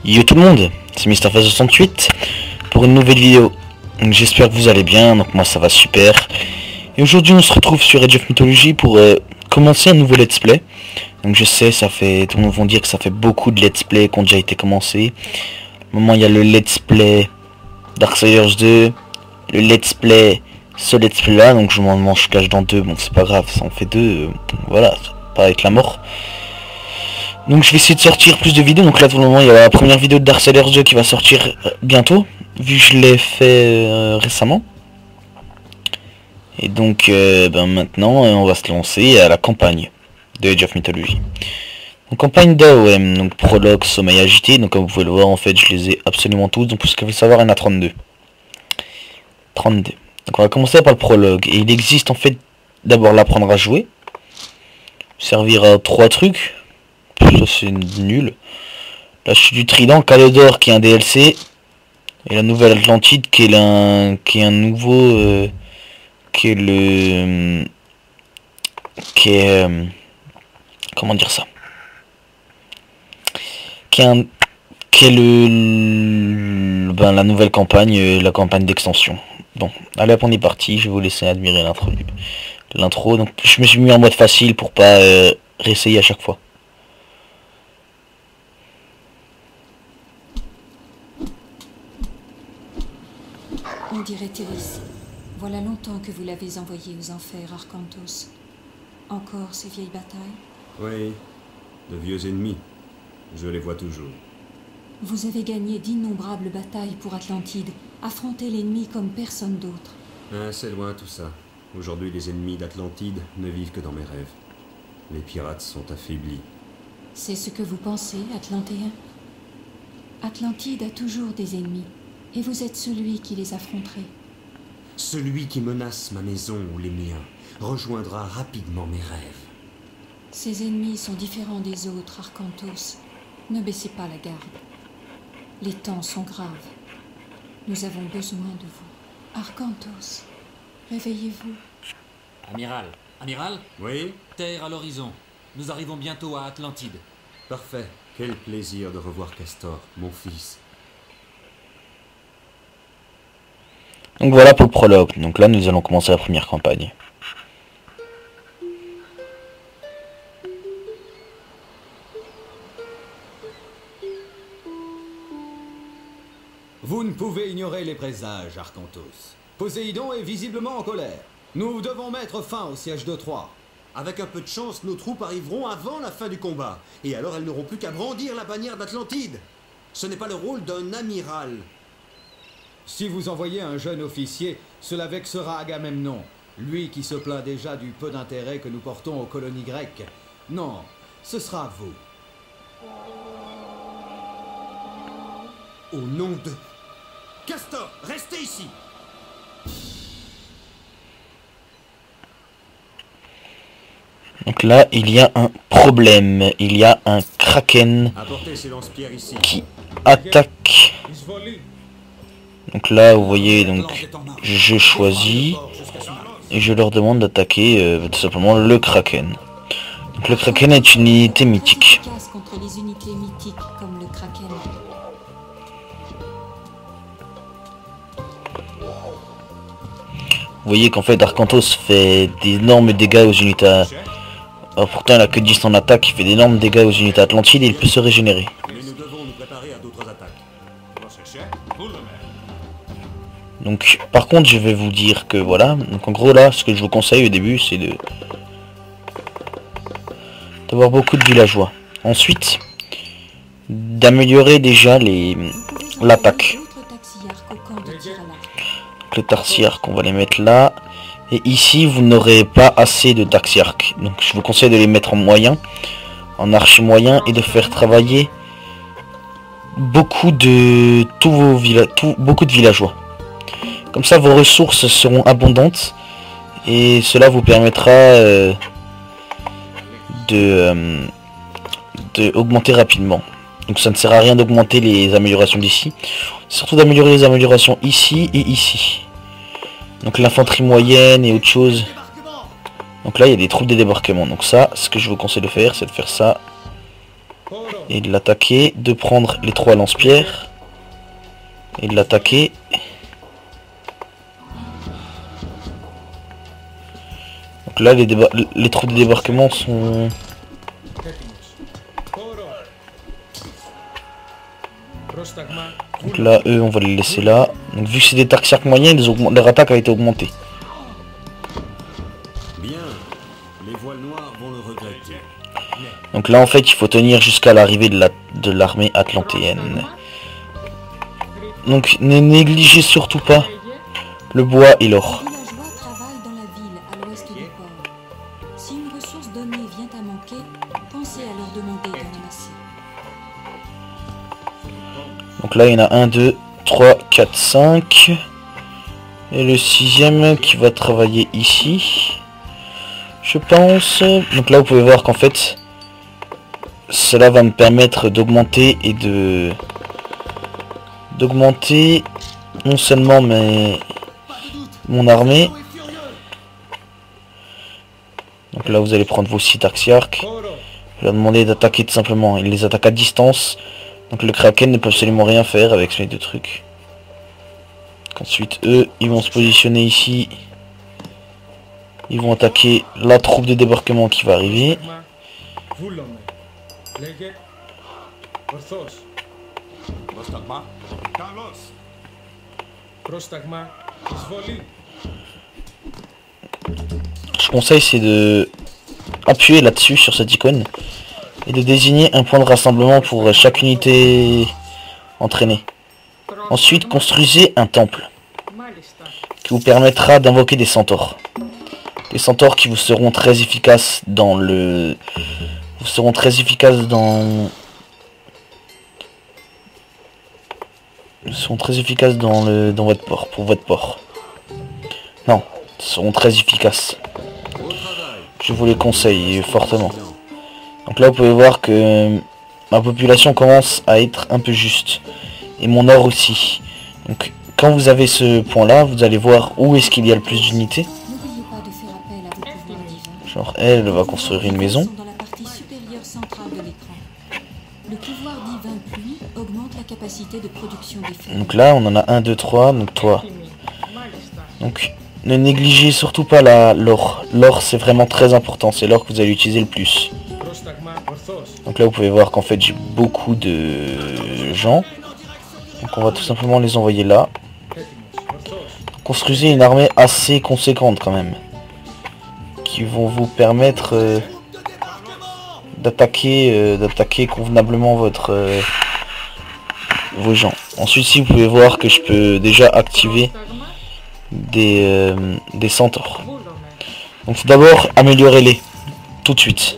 Yo tout le monde, c'est MrFaz68 pour une nouvelle vidéo. Donc j'espère que vous allez bien, donc moi ça va super. Et aujourd'hui on se retrouve sur Age of Mythology pour commencer un nouveau let's play. Donc je sais, tout le monde va dire que ça fait beaucoup de let's play qui ont déjà été commencés. Au moment il y a le let's play Darksiders 2, le let's play ce let's play là, donc je m'en mange cache dans deux, bon c'est pas grave, ça en fait deux, voilà, pas avec la mort. Donc je vais essayer de sortir plus de vidéos. Donc là pour le moment il y a la première vidéo de Darksiders 2 qui va sortir bientôt, vu que je l'ai fait récemment. Et donc maintenant on va se lancer à la campagne de Age of Mythology. Donc campagne d'AOM, donc prologue, sommeil agité. Donc comme vous pouvez le voir en fait je les ai absolument tous. Donc pour ce qu'il faut savoir il y en a 32. 32. Donc on va commencer par le prologue. Et il existe en fait d'abord l'apprendre à jouer. Servir à 3 trucs. Ça c'est nul. La chute du trident, Calodor qui est un DLC. Et la nouvelle Atlantide qui est un nouveau... qui est le... qui est... comment dire ça, qui est la nouvelle campagne, la campagne d'extension. Bon, allez hop on est parti, je vais vous laisser admirer l'intro. Donc je me suis mis en mode facile pour pas réessayer à chaque fois. On dirait Théris. Voilà longtemps que vous l'avez envoyé aux enfers, Arcantos. Encore ces vieilles batailles? Oui, de vieux ennemis. Je les vois toujours. Vous avez gagné d'innombrables batailles pour Atlantide, affronté l'ennemi comme personne d'autre. Ah, c'est loin tout ça. Aujourd'hui, les ennemis d'Atlantide ne vivent que dans mes rêves. Les pirates sont affaiblis. C'est ce que vous pensez, Atlantéen? Atlantide a toujours des ennemis, et vous êtes celui qui les affronterait. Celui qui menace ma maison ou les miens rejoindra rapidement mes rêves. Ces ennemis sont différents des autres, Arcantos. Ne baissez pas la garde. Les temps sont graves. Nous avons besoin de vous. Arcantos, réveillez-vous. Amiral, Amiral? Oui? Terre à l'horizon. Nous arrivons bientôt à Atlantide. Parfait. Quel plaisir de revoir Castor, mon fils. Donc voilà pour le prologue. Donc là nous allons commencer la première campagne. Vous ne pouvez ignorer les présages, Arcantos. Poséidon est visiblement en colère. Nous devons mettre fin au siège de Troie. Avec un peu de chance, nos troupes arriveront avant la fin du combat. Et alors elles n'auront plus qu'à brandir la bannière d'Atlantide. Ce n'est pas le rôle d'un amiral. Si vous envoyez un jeune officier, cela vexera Agamemnon, lui qui se plaint déjà du peu d'intérêt que nous portons aux colonies grecques. Non, ce sera vous. Au nom de... Castor, restez ici! Donc là il y a un problème. Il y a un kraken Apportez ces lance-pierres ici. qui attaque. Donc là vous voyez, donc je choisis et je leur demande d'attaquer tout simplement le kraken. Donc le kraken est une unité mythique. Efficace contre les unités mythiques comme le Kraken. Vous voyez qu'en fait Arcantos fait d'énormes dégâts aux unités. Alors, pourtant il a que 10 en attaque, il fait d'énormes dégâts aux unités Atlantides et il peut se régénérer. Mais nous devons nous préparer à d'autres attaques. Donc par contre je vais vous dire que voilà, donc en gros là ce que je vous conseille au début c'est d'avoir beaucoup de villageois. Ensuite d'améliorer déjà l'attaque. D'autres taxiarques au camp de tir à l'arc. Le tarsiarque on va les mettre là. Et ici vous n'aurez pas assez de taxiarques. Donc je vous conseille de les mettre en moyen, en archi moyen, et de faire travailler beaucoup de beaucoup de villageois. Comme ça vos ressources seront abondantes et cela vous permettra de augmenter rapidement. Donc ça ne sert à rien d'augmenter les améliorations d'ici, surtout d'améliorer les améliorations ici et ici. Donc l'infanterie moyenne et autre chose. Donc là il y a des troupes de débarquement. Donc ça, ce que je vous conseille de faire, c'est de faire ça et de l'attaquer, de prendre les 3 lance-pierres et de l'attaquer. Donc là les troupes de débarquement sont... Donc là eux on va les laisser là. Donc vu que c'est des Tarxiarques moyens, leur attaque a été augmentée. Bien. Les voiles noires vont le regretter. Donc là en fait il faut tenir jusqu'à l'arrivée de l'armée atlantéenne. Donc ne négligez surtout pas le bois et l'or. Les villageois travaillent dans la ville à l'ouest du port. Si une ressource donnée vient à manquer, pensez à leur demander d'en ramasser. Donc là il y en a 1, 2, 3, 4, 5. Et le 6e qui va travailler ici. Je pense. Donc là vous pouvez voir qu'en fait cela va me permettre d'augmenter et d'augmenter non seulement mon armée. Donc là vous allez prendre vos 6 Tarxiarques. Je vais leur demander d'attaquer tout simplement. Ils les attaquent à distance. Donc le Kraken ne peut absolument rien faire avec ces 2 trucs. Ensuite eux ils vont se positionner ici. Ils vont attaquer la troupe de débarquement qui va arriver. Je conseille c'est de appuyer là-dessus sur cette icône et de désigner un point de rassemblement pour chaque unité entraînée. Ensuite construisez un temple qui vous permettra d'invoquer des centaures. Des centaures qui vous seront très efficaces dans le... Vous seront très efficaces dans... Ils seront très efficaces dans votre port, pour votre port. Non, ils seront très efficaces. Je vous les conseille fortement. Donc là vous pouvez voir que ma population commence à être un peu juste. Et mon or aussi. Donc quand vous avez ce point là, vous allez voir où est-ce qu'il y a le plus d'unités. N'oubliez pas de faire appel à vos pouvoirs divins. Genre elle va construire une maison. Sont dans la partie supérieure centrale de l'écran. Le pouvoir divin pluie augmente la capacité de production des feuilles. Donc là on en a 1, 2, 3, donc toi. Donc ne négligez surtout pas l'or. L'or c'est vraiment très important, c'est l'or que vous allez utiliser le plus. Donc là vous pouvez voir qu'en fait j'ai beaucoup de gens. Donc on va tout simplement les envoyer là. Construisez une armée assez conséquente quand même. Qui vont vous permettre d'attaquer convenablement vos gens. Ensuite si vous pouvez voir que je peux déjà activer des centaures. Donc tout d'abord améliorez-les tout de suite.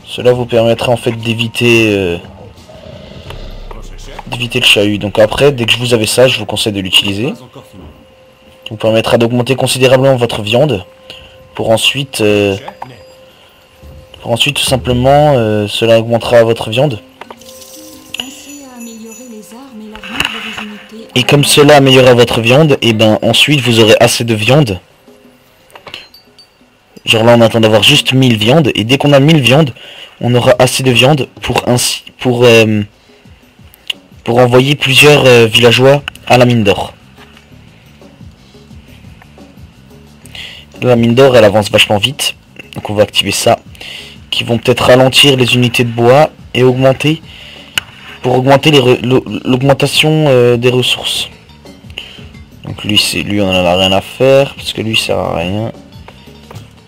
Cela vous permettra en fait d'éviter le chahut. Donc après, dès que vous avez ça, je vous conseille de l'utiliser. Ça vous permettra d'augmenter considérablement votre viande. Pour ensuite tout simplement, cela augmentera votre viande. Pensez à améliorer les armes et l'armure de vos unités. Et comme cela améliorera votre viande, et ben ensuite vous aurez assez de viande. Genre là on attend d'avoir juste 1000 viandes. Et dès qu'on a 1000 viandes, on aura assez de viande pour envoyer plusieurs villageois à la mine d'or. La mine d'or elle avance vachement vite. Donc on va activer ça. Qui vont peut-être ralentir les unités de bois et augmenter. Pour augmenter l'augmentation des ressources. Donc lui on en a rien à faire. Parce que lui ça sert à rien.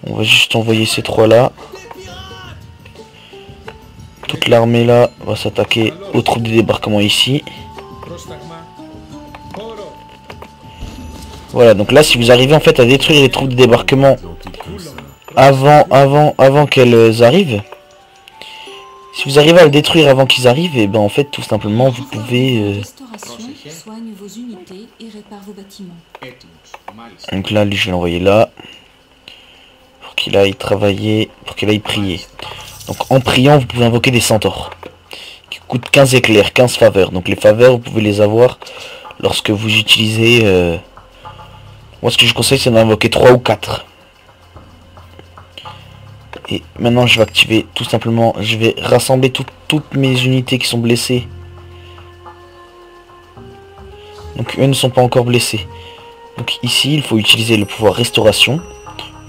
On va juste envoyer ces 3 là. Toute l'armée là va s'attaquer aux troupes de débarquement ici. Voilà, donc là si vous arrivez en fait à détruire les troupes de débarquement avant qu'elles arrivent. Si vous arrivez à le détruire avant qu'ils arrivent, et ben en fait tout simplement vous pouvez... Restauration soigne vos unités et répare vos bâtiments. Donc là lui je vais l'envoyer là. Pour qu'il aille travailler, pour qu'il aille prier. Donc en priant vous pouvez invoquer des centaures. Qui coûtent 15 éclairs, 15 faveurs. Donc les faveurs vous pouvez les avoir lorsque vous utilisez... Moi ce que je conseille c'est d'invoquer 3 ou 4. Et maintenant je vais activer tout simplement, je vais rassembler toutes mes unités qui sont blessées. Donc eux ne sont pas encore blessés. Donc ici il faut utiliser le pouvoir restauration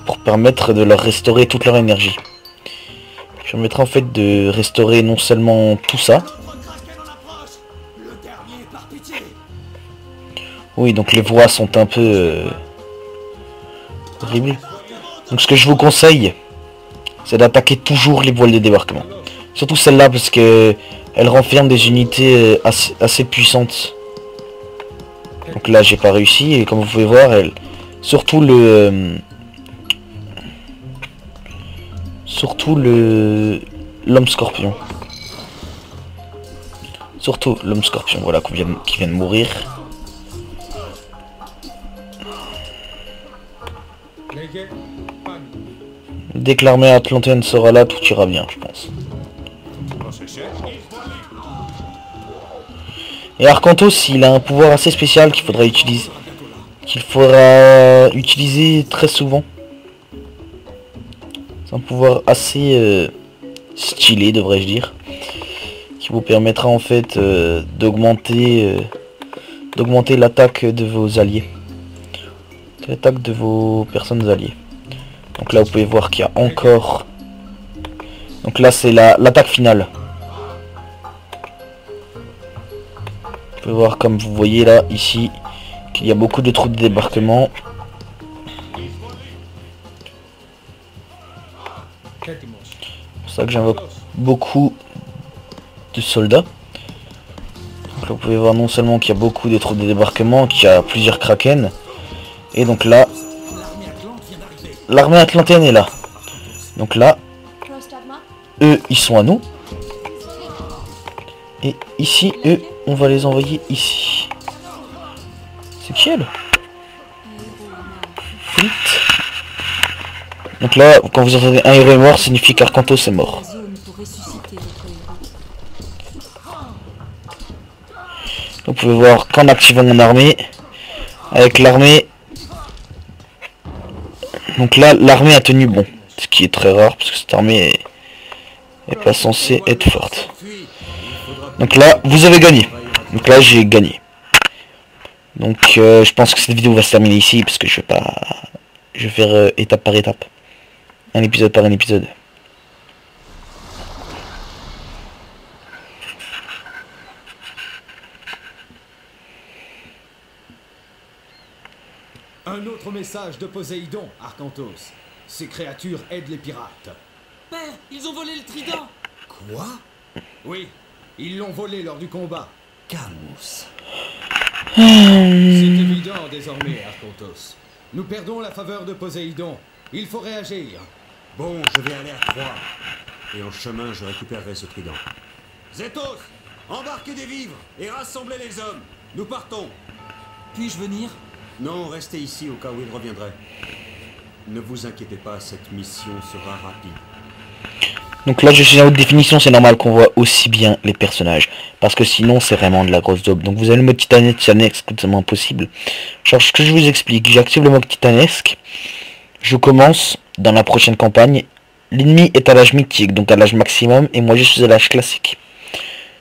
pour permettre de leur restaurer toute leur énergie. Ça permettra en fait de restaurer non seulement tout ça. Oui, donc les voies sont un peu horribles. Donc ce que je vous conseille, c'est d'attaquer toujours les voiles de débarquement. Surtout celle-là parce que elle renferme des unités assez puissantes. Donc là j'ai pas réussi et comme vous pouvez voir, surtout l'homme scorpion. Surtout l'homme scorpion, voilà, qui vient de mourir. Dès que l'armée atlantienne sera là, tout ira bien, je pense. Et Arcantos, il a un pouvoir assez spécial qu'il faudra utiliser très souvent. C'est un pouvoir assez stylé, devrais-je dire, qui vous permettra en fait d'augmenter l'attaque de vos alliés, l'attaque de vos personnes alliées. Donc là vous pouvez voir qu'il y a encore, donc là c'est l'attaque finale. Vous pouvez voir, comme vous voyez là ici, qu'il y a beaucoup de troupes de débarquement. C'est pour ça que j'invoque beaucoup de soldats. Donc là, vous pouvez voir non seulement qu'il y a beaucoup de troupes de débarquement, qu'il y a plusieurs kraken. Et donc là, l'armée atlantienne est là. Donc là, eux, ils sont à nous. Et ici, eux, on va les envoyer ici. C'est qui elle? Vite. Donc là, quand vous entendez un héros est mort, signifie qu'Arcantos est mort. Donc vous pouvez voir qu'en activant mon armée, avec l'armée, donc là, l'armée a tenu bon. Ce qui est très rare, parce que cette armée est pas censée être forte. Donc là, vous avez gagné. Donc là, j'ai gagné. Donc je pense que cette vidéo va se terminer ici, parce que je vais faire étape par étape. Un épisode par un épisode. Un autre message de Poséidon, Arcantos. Ces créatures aident les pirates. Père, ils ont volé le trident. Quoi? Oui, ils l'ont volé lors du combat. Camus. C'est évident désormais, Arcantos. Nous perdons la faveur de Poséidon. Il faut réagir. Bon, je vais aller à Troie. Et en chemin, je récupérerai ce trident. Zétos, embarquez des vivres et rassemblez les hommes. Nous partons. Puis-je venir? Non, restez ici au cas où il reviendrait. Ne vous inquiétez pas, cette mission sera rapide. Donc là je suis en haute définition, c'est normal qu'on voit aussi bien les personnages. Parce que sinon c'est vraiment de la grosse daube. Donc vous avez le mode titanesque, c'est absolument impossible. Genre ce que je vous explique, j'active le mode titanesque. Je commence dans la prochaine campagne. L'ennemi est à l'âge mythique, donc à l'âge maximum. Et moi je suis à l'âge classique.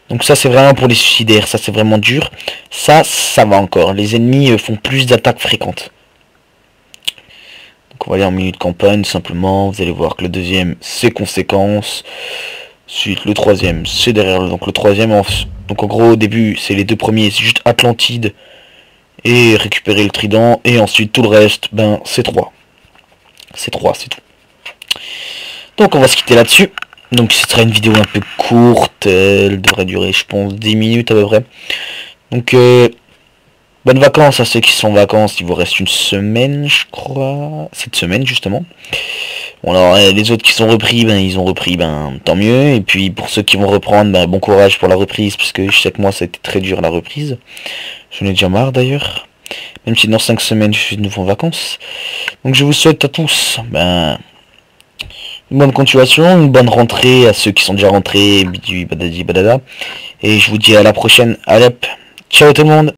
Donc ça c'est vraiment pour les suicidaires, ça c'est vraiment dur. Ça va encore. Les ennemis font plus d'attaques fréquentes. Donc on va aller en milieu de campagne simplement. Vous allez voir que le deuxième c'est conséquences. Ensuite le troisième c'est derrière. Donc le troisième, donc en gros au début c'est les deux premiers, c'est juste Atlantide et récupérer le trident. Et ensuite tout le reste, ben c'est 3. C'est 3, c'est tout. Donc on va se quitter là-dessus. Donc ce sera une vidéo un peu courte, elle devrait durer je pense 10 minutes à peu près. Donc bonnes vacances à ceux qui sont en vacances, il vous reste une semaine je crois, cette semaine justement. Bon alors les autres qui sont repris, ben ils ont repris, ben tant mieux. Et puis pour ceux qui vont reprendre, ben bon courage pour la reprise, parce que je sais que moi ça a été très dur la reprise. J'en ai déjà marre d'ailleurs, même si dans 5 semaines je suis de nouveau en vacances. Donc je vous souhaite à tous, ben... une bonne continuation, une bonne rentrée à ceux qui sont déjà rentrés, bidui badadi badada. Et je vous dis à la prochaine. Allez, ciao tout le monde.